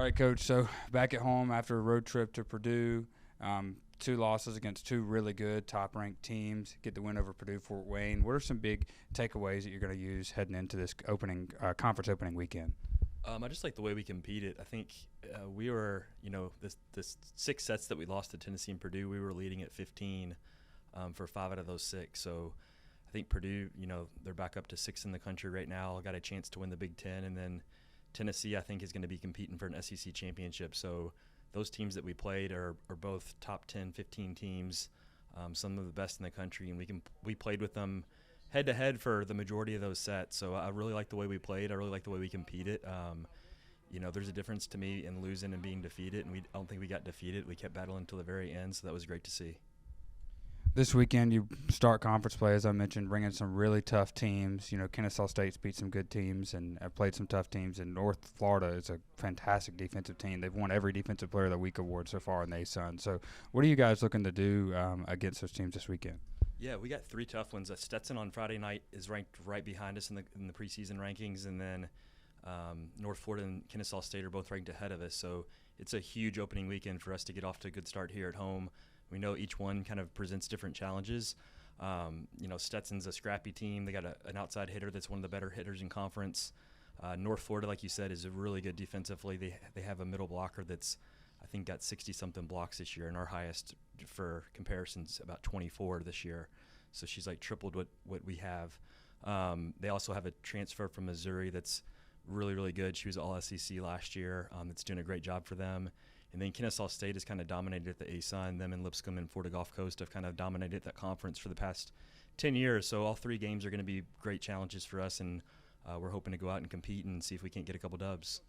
All right, Coach. So back at home after a road trip to Purdue, 2 losses against 2 really good top-ranked teams. Get the win over Purdue Fort Wayne. What are some big takeaways that you're going to use heading into this conference opening weekend? I just like the way we competed. I think we were, this 6 sets that we lost to Tennessee and Purdue, we were leading at 15 for 5 out of those 6. So I think Purdue, they're back up to 6th in the country right now. Got a chance to win the Big Ten, and then Tennessee, I think, is going to be competing for an SEC championship. So those teams that we played are both top 10, 15 teams, some of the best in the country, and we played with them head-to-head for the majority of those sets. So I really like the way we played. I really like the way we competed. There's a difference to me in losing and being defeated, and I don't think we got defeated. We kept battling until the very end, so that was great to see. This weekend, you start conference play, as I mentioned, bringing some really tough teams. Kennesaw State's beat some good teams and have played some tough teams. And North Florida is a fantastic defensive team. They've won every Defensive Player of the Week award so far in the ASUN. So what are you guys looking to do against those teams this weekend? Yeah, we got 3 tough ones. Stetson on Friday night is ranked right behind us in the preseason rankings, and then North Florida and Kennesaw State are both ranked ahead of us. So it's a huge opening weekend for us to get off to a good start here at home. We know each one kind of presents different challenges. Stetson's a scrappy team. They got an outside hitter that's one of the better hitters in conference. North Florida, like you said, is really good defensively. They have a middle blocker that's, I think, got 60-something blocks this year, and our highest for comparisons about 24 this year. So she's like tripled what we have. They also have a transfer from Missouri that's really, really good. She was all SEC last year. That's doing a great job for them. And then Kennesaw State has kind of dominated at the ASUN. Them and Lipscomb and Florida Gulf Coast have kind of dominated that conference for the past 10 years. So all 3 games are going to be great challenges for us, and we're hoping to go out and compete and see if we can't get a couple dubs.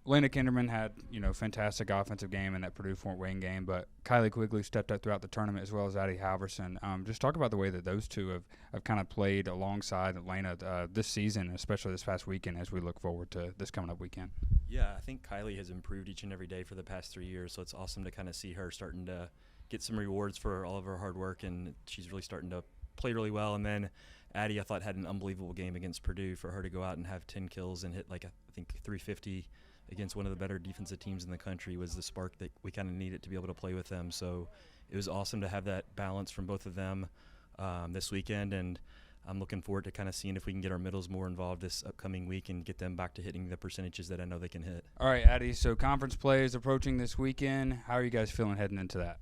Lena Kinderman had, fantastic offensive game in that Purdue Fort Wayne game, but Kylie Quigley stepped up throughout the tournament, as well as Addie Halverson. Just talk about the way that those two have kind of played alongside Lena this season, especially this past weekend, as we look forward to this coming up weekend. Yeah, I think Kylie has improved each and every day for the past 3 years, so it's awesome to kind of see her starting to get some rewards for all of her hard work, and she's really starting to play really well. And then Addie, I thought, had an unbelievable game against Purdue. For her to go out and have 10 kills and hit, I think, 350 against one of the better defensive teams in the country was the spark that we kind of needed to be able to play with them. So it was awesome to have that balance from both of them this weekend, and I'm looking forward to kind of seeing if we can get our middles more involved this upcoming week and get them back to hitting the percentages that I know they can hit. All right, Addie, so conference play is approaching this weekend. How are you guys feeling heading into that?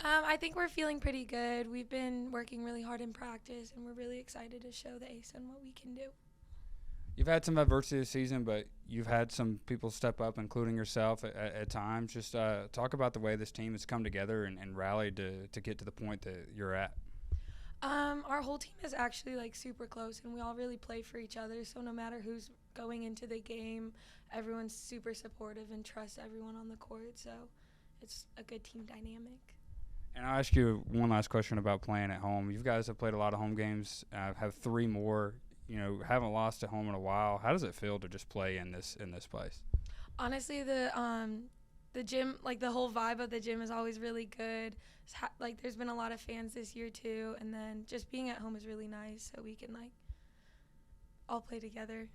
I think we're feeling pretty good. We've been working really hard in practice, and we're really excited to show the ASUN what we can do. You've had some adversity this season, but you've had some people step up, including yourself at times. Just talk about the way this team has come together and rallied to get to the point that you're at. Our whole team is actually super close, and we all really play for each other. So no matter who's going into the game, everyone's super supportive and trusts everyone on the court. So it's a good team dynamic. And I'll ask you one last question about playing at home. You guys have played a lot of home games, have 3 more. Haven't lost at home in a while. How does it feel to just play in this place? Honestly, the gym, the whole vibe of the gym is always really good. There's been a lot of fans this year too, and then just being at home is really nice, so we can all play together.